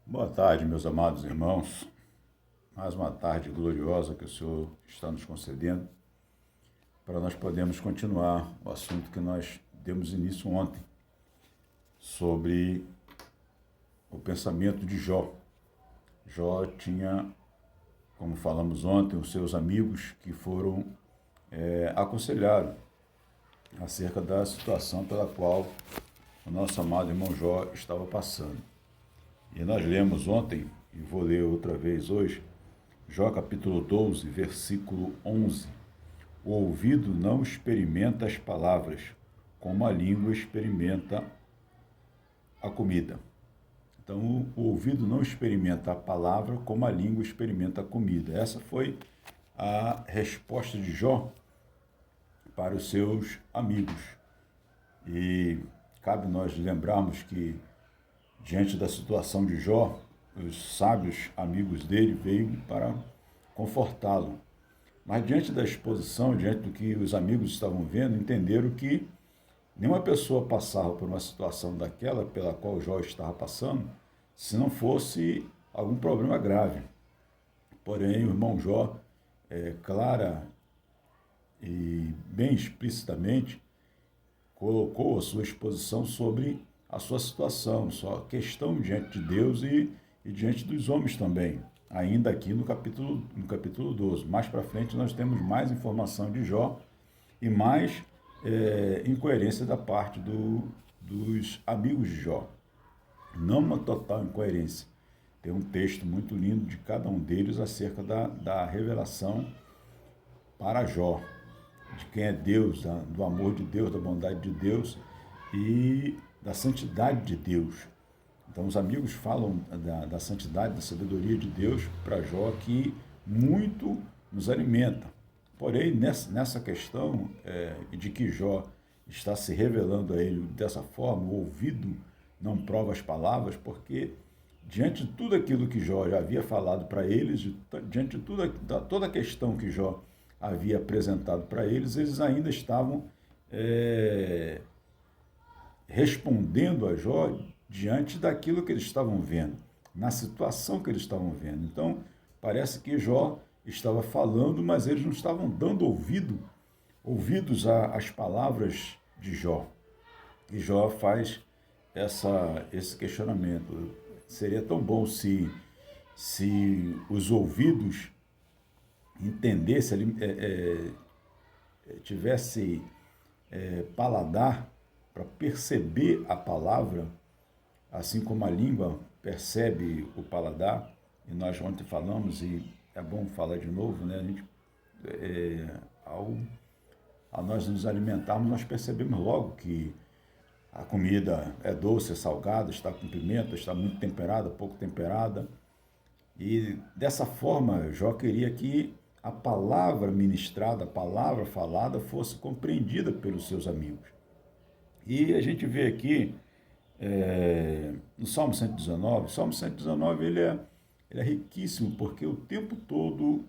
Boa tarde, meus amados irmãos. Mais uma tarde gloriosa que o Senhor está nos concedendo para nós podermos continuar o assunto que nós demos início ontem, sobre o pensamento de Jó. Jó tinha, como falamos ontem, os seus amigos que foram aconselhados acerca da situação pela qual o nosso amado irmão Jó estava passando. E nós lemos ontem, e vou ler outra vez hoje, Jó capítulo 12, versículo 11. O ouvido não experimenta as palavras, como a língua experimenta a comida. Então, o ouvido não experimenta a palavra, como a língua experimenta a comida. Essa foi a resposta de Jó para os seus amigos. E cabe nós lembrarmos que, diante da situação de Jó, os sábios amigos dele veio para confortá-lo. Mas diante da exposição, diante do que os amigos estavam vendo, entenderam que nenhuma pessoa passava por uma situação daquela pela qual Jó estava passando, se não fosse algum problema grave. Porém, o irmão Jó, clara e bem explicitamente, colocou a sua exposição sobre a sua situação, sua questão diante de Deus e diante dos homens também, ainda aqui no capítulo 12. Mais para frente nós temos mais informação de Jó e mais incoerência da parte dos amigos de Jó. Não uma total incoerência. Tem um texto muito lindo de cada um deles acerca da revelação para Jó, de quem é Deus, do amor de Deus, da bondade de Deus e da santidade de Deus. Então, os amigos falam da santidade, da sabedoria de Deus para Jó, que muito nos alimenta. Porém, nessa questão de que Jó está se revelando a ele dessa forma, o ouvido não prova as palavras, porque diante de tudo aquilo que Jó já havia falado para eles, diante de toda a questão que Jó havia apresentado para eles, eles ainda estavam respondendo a Jó diante daquilo que eles estavam vendo, na situação que eles estavam vendo. Então, parece que Jó estava falando, mas eles não estavam dando ouvidos às palavras de Jó. E Jó faz esse questionamento. Seria tão bom se os ouvidos entendessem, tivesse paladar para perceber a palavra, assim como a língua percebe o paladar. E nós ontem falamos, e é bom falar de novo, né? A gente, ao nós nos alimentarmos, nós percebemos logo que a comida é doce, é salgada, está com pimenta, está muito temperada, pouco temperada. E dessa forma, Jó queria que a palavra ministrada, a palavra falada, fosse compreendida pelos seus amigos. E a gente vê aqui, no Salmo 119, o Salmo 119 ele é riquíssimo, porque o tempo todo,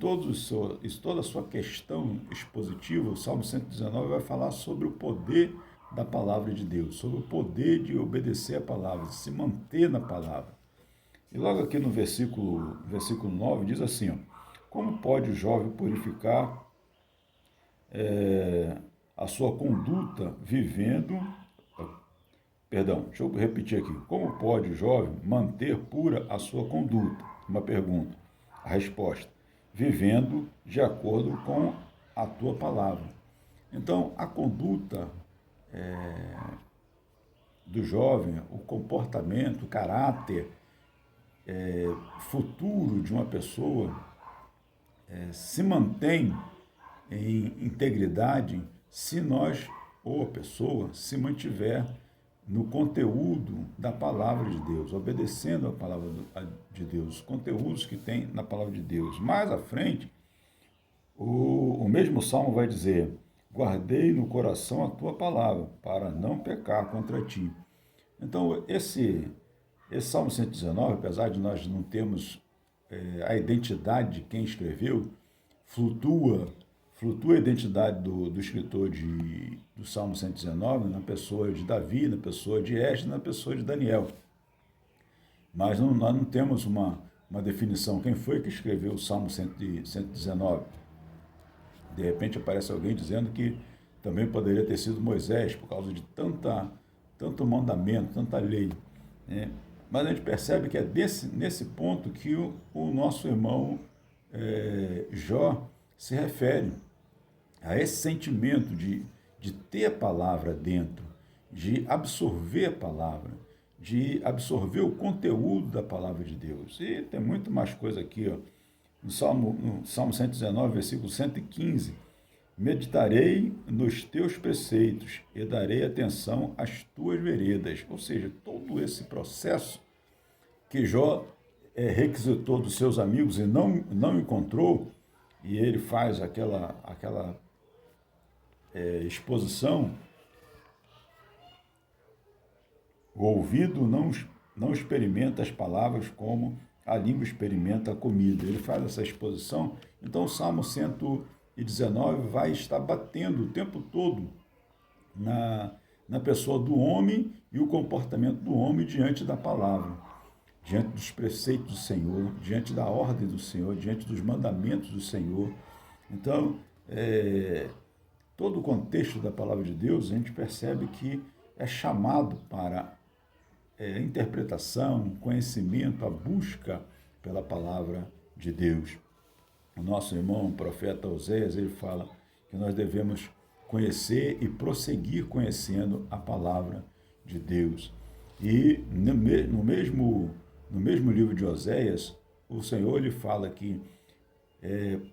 toda a sua questão expositiva, o Salmo 119 vai falar sobre o poder da palavra de Deus, sobre o poder de obedecer a palavra, de se manter na palavra. E logo aqui no versículo 9 diz assim, ó, como pode o jovem purificar a sua conduta deixa eu repetir aqui, como pode o jovem manter pura a sua conduta? Uma pergunta. A resposta, vivendo de acordo com a tua palavra. Então, a conduta do jovem, o comportamento, o caráter futuro de uma pessoa se mantém em integridade se nós, ou a pessoa, se mantiver no conteúdo da palavra de Deus, obedecendo a palavra de Deus, os conteúdos que tem na palavra de Deus. Mais à frente, o mesmo Salmo vai dizer, guardei no coração a tua palavra, para não pecar contra ti. Então, esse Salmo 119, apesar de nós não termos a identidade de quem escreveu, flutua a identidade do escritor do Salmo 119 na pessoa de Davi, na pessoa de Esdras, na pessoa de Daniel. mas nós não temos uma definição. Quem foi que escreveu o Salmo 119? De repente aparece alguém dizendo que também poderia ter sido Moisés, por causa de tanto mandamento, tanta lei, né? Mas a gente percebe que é nesse ponto que o nosso irmão Jó se refere a esse sentimento de ter a palavra dentro, de absorver a palavra, de absorver o conteúdo da palavra de Deus. E tem muito mais coisa aqui, ó. No Salmo 119, versículo 115, meditarei nos teus preceitos e darei atenção às tuas veredas. Ou seja, todo esse processo que Jó requisitou dos seus amigos e não encontrou, e ele faz aquela exposição. O ouvido não experimenta as palavras como a língua experimenta a comida. Ele faz essa exposição. Então, o Salmo 119 vai estar batendo o tempo todo na pessoa do homem e o comportamento do homem diante da palavra, diante dos preceitos do Senhor, diante da ordem do Senhor, diante dos mandamentos do Senhor. Então, todo o contexto da palavra de Deus, a gente percebe que é chamado para interpretação, conhecimento, a busca pela palavra de Deus. O nosso irmão, o profeta Oséias, ele fala que nós devemos conhecer e prosseguir conhecendo a palavra de Deus. E no mesmo livro de Oséias, o Senhor ele fala que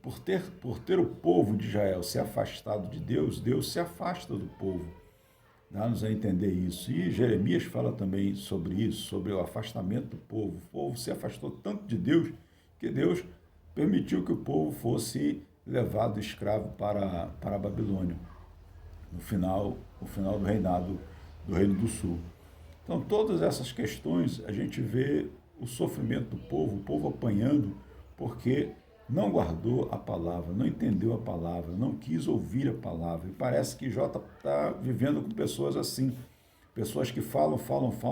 por ter o povo de Israel se afastado de Deus, Deus se afasta do povo. Dá-nos a entender isso. E Jeremias fala também sobre isso, sobre o afastamento do povo. O povo se afastou tanto de Deus que Deus permitiu que o povo fosse levado escravo para a Babilônia, no final do reinado do Reino do Sul. Então, todas essas questões, a gente vê o sofrimento do povo, o povo apanhando, porque não guardou a palavra, não entendeu a palavra, não quis ouvir a palavra. E parece que Jó está vivendo com pessoas assim, pessoas que falam,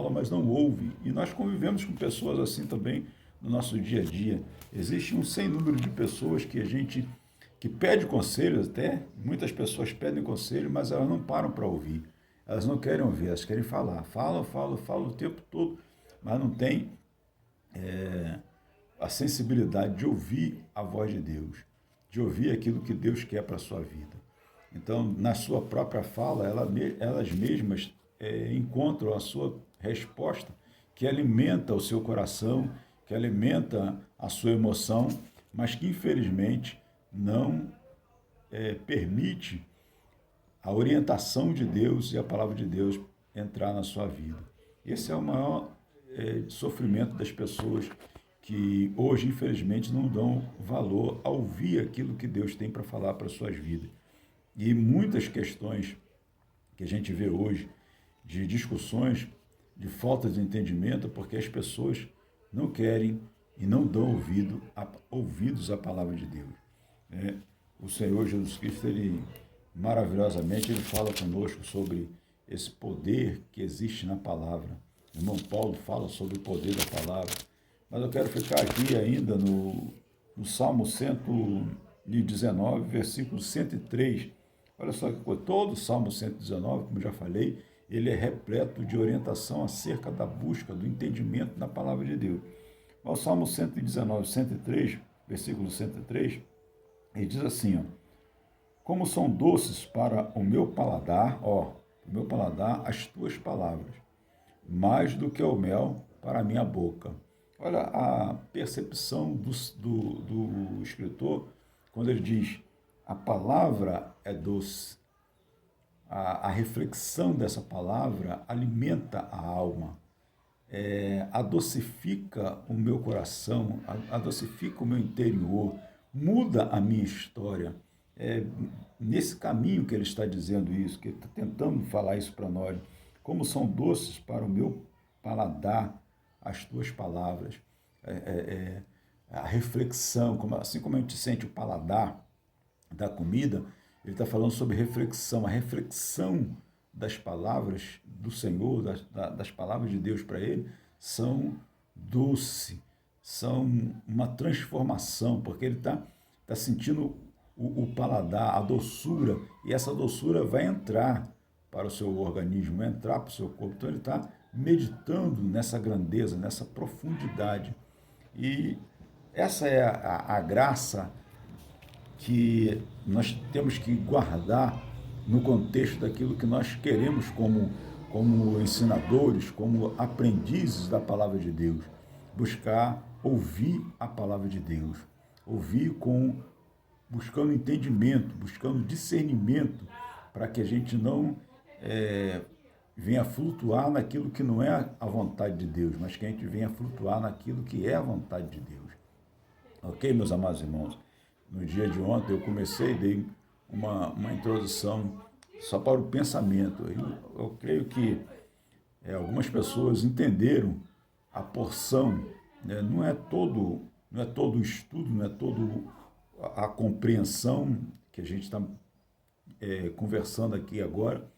mas não ouvem. E nós convivemos com pessoas assim também no nosso dia a dia. Existe um sem número de pessoas que pede conselhos até, muitas pessoas pedem conselho, mas elas não param para ouvir. Elas não querem ouvir, elas querem falar. Falam o tempo todo, mas não tem a sensibilidade de ouvir a voz de Deus, de ouvir aquilo que Deus quer para a sua vida. Então, na sua própria fala, elas mesmas encontram a sua resposta, que alimenta o seu coração, que alimenta a sua emoção, mas que, infelizmente, não permite a orientação de Deus e a palavra de Deus entrar na sua vida. Esse é o maior sofrimento das pessoas que hoje, infelizmente, não dão valor a ouvir aquilo que Deus tem para falar para as suas vidas. E muitas questões que a gente vê hoje, de discussões, de falta de entendimento, porque as pessoas não querem e não dão ouvidos à palavra de Deus. O Senhor Jesus Cristo, ele maravilhosamente, ele fala conosco sobre esse poder que existe na palavra. O irmão Paulo fala sobre o poder da palavra. Mas eu quero ficar aqui ainda no Salmo 119, versículo 103. Olha só que coisa, todo o Salmo 119, como já falei, ele é repleto de orientação acerca da busca, do entendimento da palavra de Deus. O Salmo 119, 103, versículo 103, ele diz assim, ó: como são doces para o meu paladar, as tuas palavras, mais do que o mel para a minha boca. Olha a percepção do escritor, quando ele diz, a palavra é doce. A reflexão dessa palavra alimenta a alma, adocifica o meu coração, adocifica o meu interior, muda a minha história. Nesse caminho que ele está dizendo isso, que ele está tentando falar isso para nós, como são doces para o meu paladar as tuas palavras, a reflexão, assim como a gente sente o paladar da comida, ele está falando sobre reflexão, a reflexão das palavras do Senhor, das palavras de Deus para ele, são doce, são uma transformação, porque ele tá sentindo o paladar, a doçura, e essa doçura vai entrar para o seu organismo, vai entrar para o seu corpo. Então ele está meditando nessa grandeza, nessa profundidade. E essa é a graça que nós temos que guardar no contexto daquilo que nós queremos como ensinadores, como aprendizes da palavra de Deus. Buscar ouvir a palavra de Deus, ouvir buscando entendimento, buscando discernimento, para que a gente não venha flutuar naquilo que não é a vontade de Deus, mas que a gente venha flutuar naquilo que é a vontade de Deus. Ok, meus amados irmãos? No dia de ontem eu dei uma introdução só para o pensamento. Eu creio que algumas pessoas entenderam a porção, né? Não é todo o estudo, não é todo a compreensão que a gente está conversando aqui agora,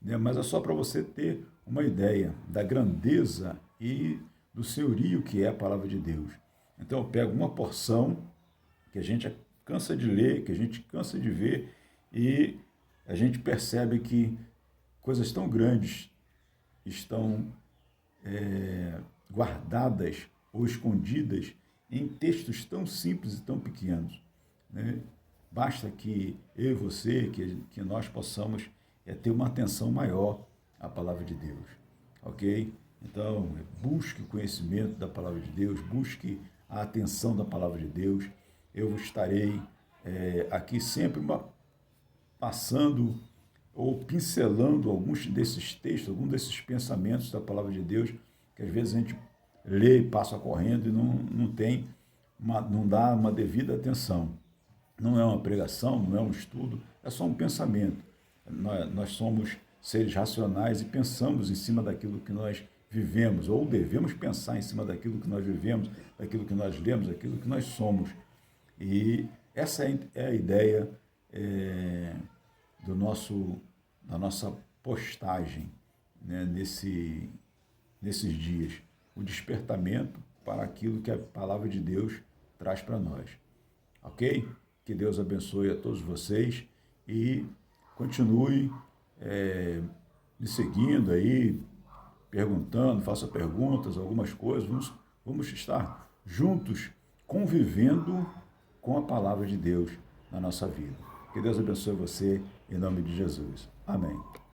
né? Mas é só para você ter uma ideia da grandeza e do senhorio que é a palavra de Deus. Então eu pego uma porção que a gente cansa de ler, que a gente cansa de ver, e a gente percebe que coisas tão grandes estão guardadas ou escondidas em textos tão simples e tão pequenos, né? Basta que eu e você, que nós possamos ter uma atenção maior à palavra de Deus, ok? Então, busque o conhecimento da palavra de Deus, busque a atenção da palavra de Deus. Eu estarei aqui sempre passando ou pincelando alguns desses textos, alguns desses pensamentos da palavra de Deus, que às vezes a gente lê e passa correndo e não dá uma devida atenção. Não é uma pregação, não é um estudo, é só um pensamento. Nós somos seres racionais e pensamos em cima daquilo que nós vivemos, ou devemos pensar em cima daquilo que nós vivemos, daquilo que nós lemos, daquilo que nós somos. E essa é a ideia da nossa postagem, né, nesses dias. O despertamento para aquilo que a palavra de Deus traz para nós. Ok? Que Deus abençoe a todos vocês e continue me seguindo aí, perguntando, faça perguntas, algumas coisas. Vamos estar juntos, convivendo com a palavra de Deus na nossa vida. Que Deus abençoe você, em nome de Jesus. Amém.